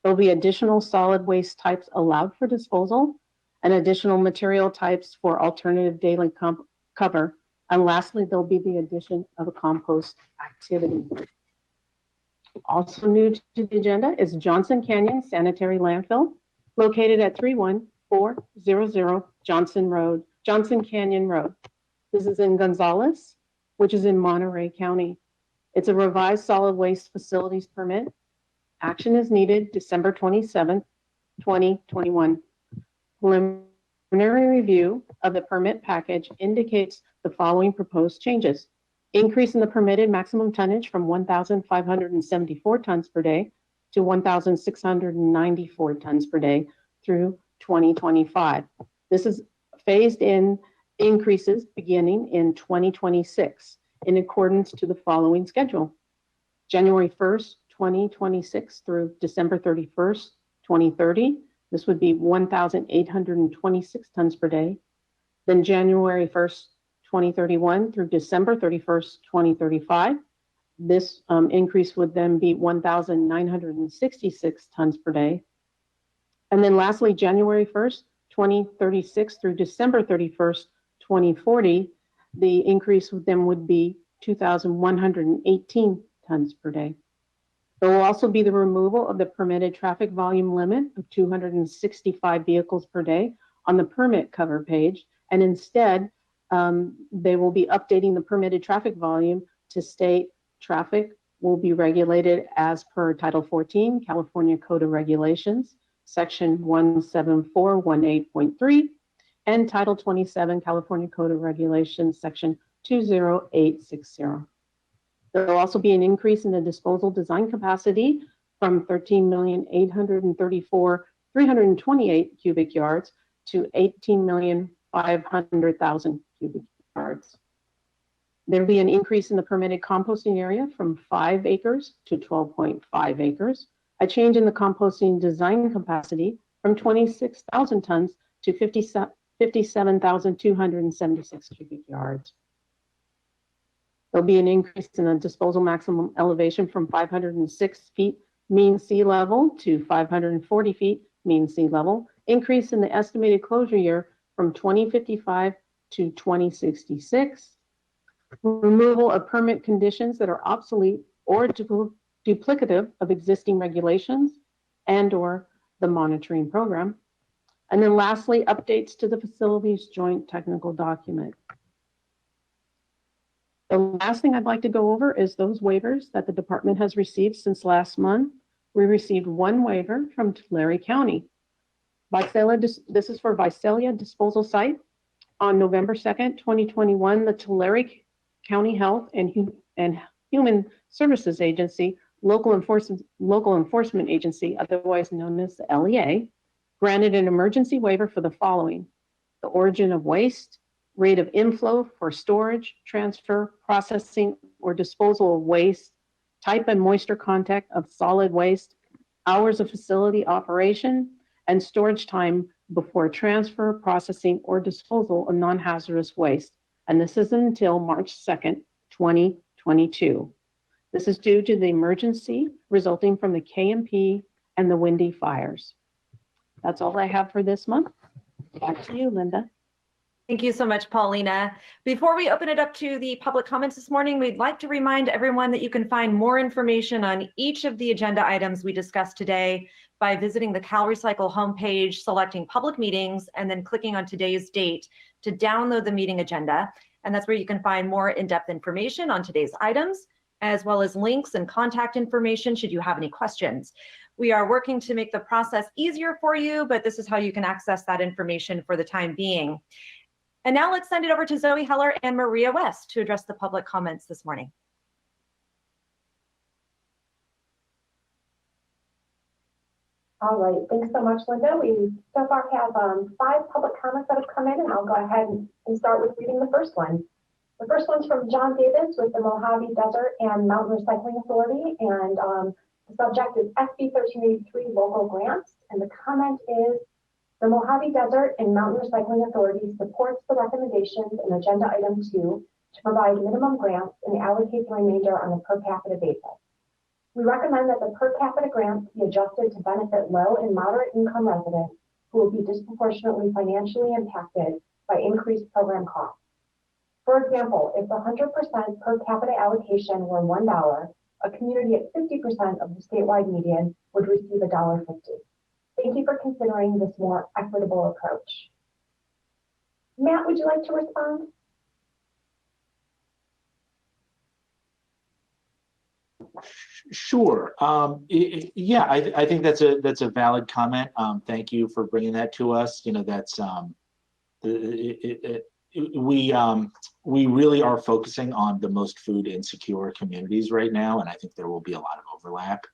There'll be additional solid waste types allowed for disposal and additional material types for alternative daily cover. And lastly, there'll be the addition of a compost activity. Also new to the agenda is Johnson Canyon Sanitary Landfill, located at 31400 Johnson Canyon Road. This is in Gonzales, which is in Monterey County. It's a revised solid waste facilities permit. Action is needed December 27th, 2021. Preliminary review of the permit package indicates the following proposed changes. Increase in the permitted maximum tonnage from 1,574 tons per day to 1,694 tons per day through 2025. This is phased in increases beginning in 2026 in accordance to the following schedule. January 1st, 2026 through December 31st, 2030. This would be 1,826 tons per day. Then January 1st, 2031 through December 31st, 2035. This increase would then be 1,966 tons per day. And then lastly, January 1st, 2036 through December 31st, 2040, the increase with them would be 2,118 tons per day. There will also be the removal of the permitted traffic volume limit of 265 vehicles per day on the permit cover page, and instead, they will be updating the permitted traffic volume to state traffic will be regulated as per Title 14, California Code of Regulations, Section 17418.3, and Title 27, California Code of Regulations, Section 20860. There will also be an increase in the disposal design capacity from 13,834,328 cubic yards to 18,500,000 cubic yards. There will be an increase in the permitted composting area from 5 acres to 12.5 acres, a change in the composting design capacity from 26,000 tons to 57,276 cubic yards. There'll be an increase in the disposal maximum elevation from 506 feet mean sea level to 540 feet mean sea level, increase in the estimated closure year from 2055 to 2066, removal of permit conditions that are obsolete or duplicative of existing regulations and/or the monitoring program. And then lastly, updates to the facilities joint technical document. The last thing I'd like to go over is those waivers that the department has received since last month. We received one waiver from Tulare County. This is for Visalia disposal site. On November 2nd, 2021, the Tulare County Health and Human Services Agency, local enforcement agency, otherwise known as the LEA, granted an emergency waiver for the following: the origin of waste, rate of inflow for storage, transfer, processing, or disposal of waste, type and moisture content of solid waste, hours of facility operation, and storage time before transfer, processing, or disposal of non-hazardous waste. And this is until March 2nd, 2022. This is due to the emergency resulting from the KMP and the Windy fires. That's all I have for this month. Back to you, Linda. Thank you so much, Paulina. Before we open it up to the public comments this morning, we'd like to remind everyone that you can find more information on each of the agenda items we discussed today by visiting the CalRecycle homepage, selecting public meetings, and then clicking on today's date to download the meeting agenda. And that's where you can find more in-depth information on today's items, as well as links and contact information should you have any questions. We are working to make the process easier for you, but this is how you can access that information for the time being. And now let's send it over to Zoe Heller and Maria West to address the public comments this morning. All right, thanks so much, Linda. We so far have 5 public comments that have come in, and I'll go ahead and start with reading the first one. The first one's from John Davis with the Mojave Desert and Mountain Recycling Authority, and the subject is SB 1383 local grants, and the comment is, the Mojave Desert and Mountain Recycling Authority supports the recommendations in Agenda Item 2 to provide minimum grants and allocate the remainder on a per capita basis. We recommend that the per capita grants be adjusted to benefit low and moderate income residents who will be disproportionately financially impacted by increased program costs. For example, if the 100% per capita allocation were $1, a community at 50% of the statewide median would receive $1.50. Thank you for considering this more equitable approach. Matt, would you like to respond? Sure. Yeah, I think that's a valid comment. Thank you for bringing that to us. You know, that's we really are focusing on the most food insecure communities right now, and I think there will be a lot of overlap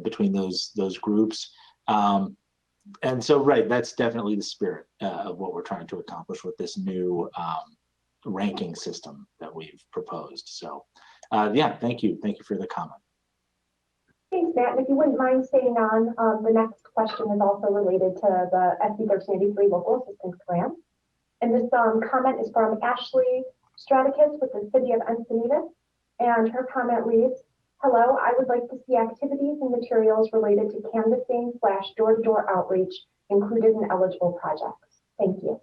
between those groups. And so, right, that's definitely the spirit of what we're trying to accomplish with this new ranking system that we've proposed. So, yeah, thank you for the comment. Thanks, Matt. And if you wouldn't mind staying on, the next question is also related to the SB 1383 local assistance grant. And this comment is from Ashley Straticus with the city of Encinitas. And her comment reads, hello, I would like to see activities and materials related to canvassing / door-to-door outreach included in eligible projects. Thank you.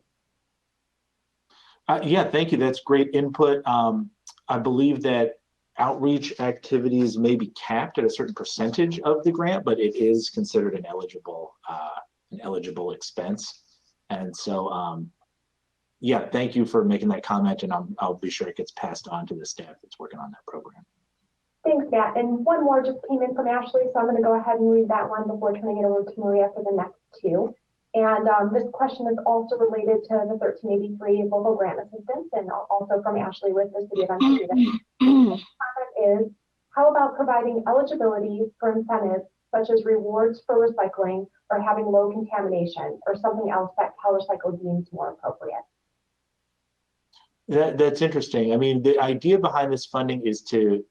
Yeah, thank you. That's great input. I believe that outreach activities may be capped at a certain percentage of the grant, but it is considered an eligible expense. And so, yeah, thank you for making that comment, and I'll be sure it gets passed on to the staff that's working on that program. Thanks, Matt. And one more just came in from Ashley, so I'm going to go ahead and read that one before turning it over to Maria for the next 2. And this question is also related to the 1383 local grant assistance, and also from Ashley with the city of Encinitas. The comment is, how about providing eligibility for incentives such as rewards for recycling or having low contamination, or something else that CalRecycle deems more appropriate? That's interesting. I mean, the idea behind this funding is to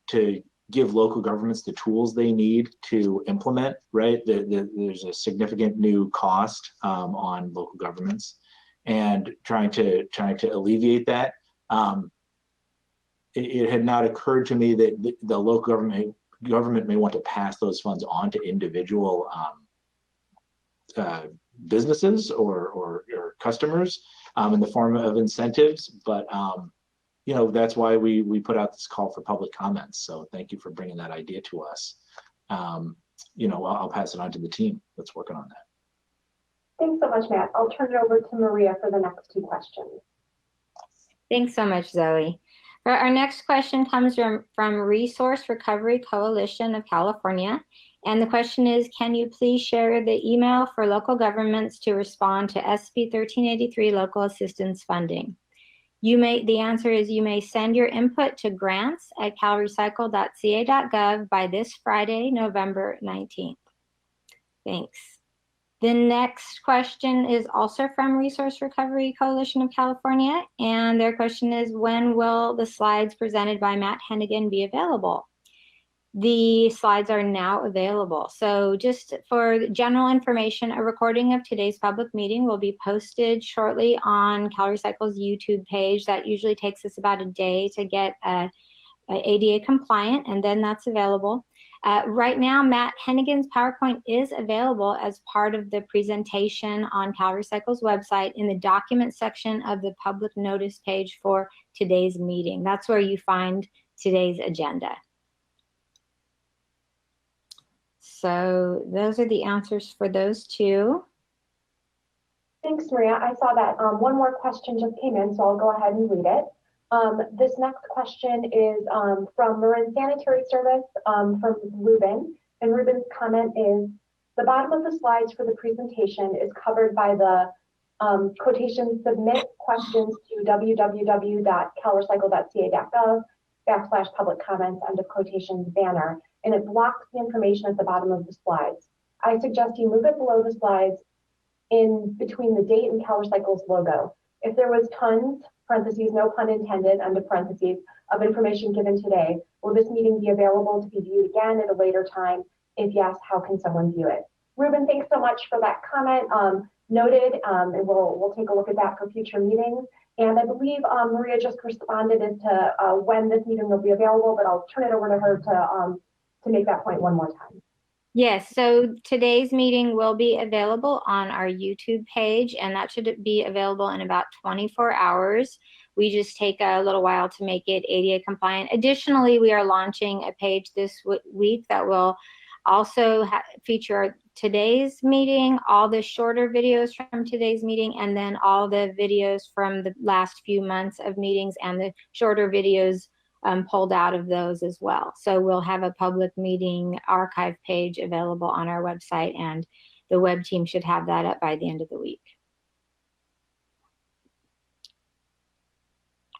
give local governments the tools they need to implement, right? There's a significant new cost on local governments, and trying to alleviate that. It had not occurred to me that the local government may want to pass those funds on to individual businesses or customers in the form of incentives, but you know, that's why we put out this call for public comments. So thank you for bringing that idea to us. You know, I'll pass it on to the team that's working on that. Thanks so much, Matt. I'll turn it over to Maria for the next 2 questions. Thanks so much, Zoe. Our next question comes from Resource Recovery Coalition of California. And the question is, can you please share the email for local governments to respond to SB 1383 local assistance funding? The answer is you may send your input to grants@calrecycle.ca.gov by this Friday, November 19th. Thanks. The next question is also from Resource Recovery Coalition of California, and their question is, when will the slides presented by Matt Hennigan be available? The slides are now available. So just for general information, a recording of today's public meeting will be posted shortly on CalRecycle's YouTube page. That usually takes us about a day to get ADA compliant, and then that's available. Right now, Matt Hennigan's PowerPoint is available as part of the presentation on CalRecycle's website in the document section of the public notice page for today's meeting. That's where you find today's agenda. So those are the answers for those 2. Thanks, Maria. I saw that one more question just came in, so I'll go ahead and read it. This next question is from Marin Sanitary Service from Ruben. And Ruben's comment is, the bottom of the slides for the presentation is covered by the quotation submit questions to www.calrecycle.ca.gov /public comments under quotations banner, and it blocks the information at the bottom of the slides. I suggest you move it below the slides in between the date and CalRecycle's logo. If there was tons, parentheses, no pun intended, under parentheses, of information given today, will this meeting be available to be viewed again at a later time? If yes, how can someone view it? Ruben, thanks so much for that comment. Noted, and we'll take a look at that for future meetings. And I believe Maria just responded as to when this meeting will be available, but I'll turn it over to her to make that point one more time. Yes, so today's meeting will be available on our YouTube page, and that should be available in about 24 hours. We just take a little while to make it ADA compliant. Additionally, we are launching a page this week that will also feature today's meeting, all the shorter videos from today's meeting, and then all the videos from the last few months of meetings and the shorter videos pulled out of those as well. So we'll have a public meeting archive page available on our website, and the web team should have that up by the end of the week.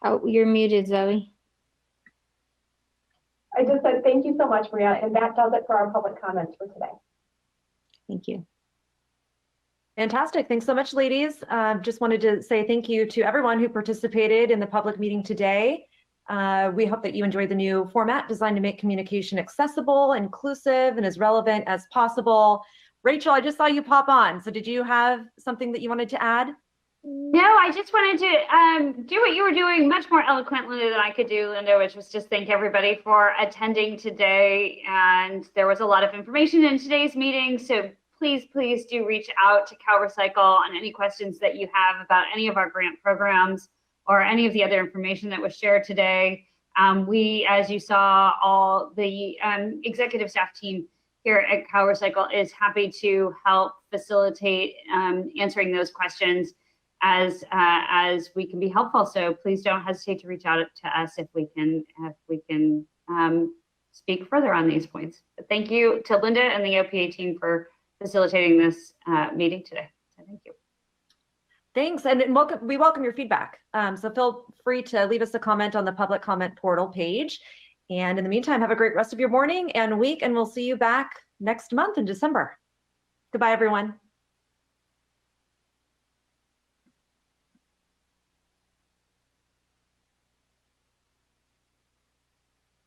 Oh, you're muted, Zoe. I just said thank you so much, Maria, and that does it for our public comments for today. Thank you. Fantastic. Thanks so much, ladies. Just wanted to say thank you to everyone who participated in the public meeting today. We hope that you enjoyed the new format designed to make communication accessible, inclusive, and as relevant as possible. Rachel, I just saw you pop on. So did you have something that you wanted to add? No, I just wanted to do what you were doing much more eloquently than I could do, Linda, which was just thank everybody for attending today. And there was a lot of information in today's meeting. So please do reach out to CalRecycle on any questions that you have about any of our grant programs or any of the other information that was shared today. We, as you saw, all the executive staff team here at CalRecycle is happy to help facilitate answering those questions as we can be helpful. So please don't hesitate to reach out to us if we can speak further on these points. But thank you to Linda and the OPA team for facilitating this meeting today. So thank you. Thanks, and we welcome your feedback. So feel free to leave us a comment on the public comment portal page. And in the meantime, have a great rest of your morning and week, and we'll see you back next month in December. Goodbye, everyone.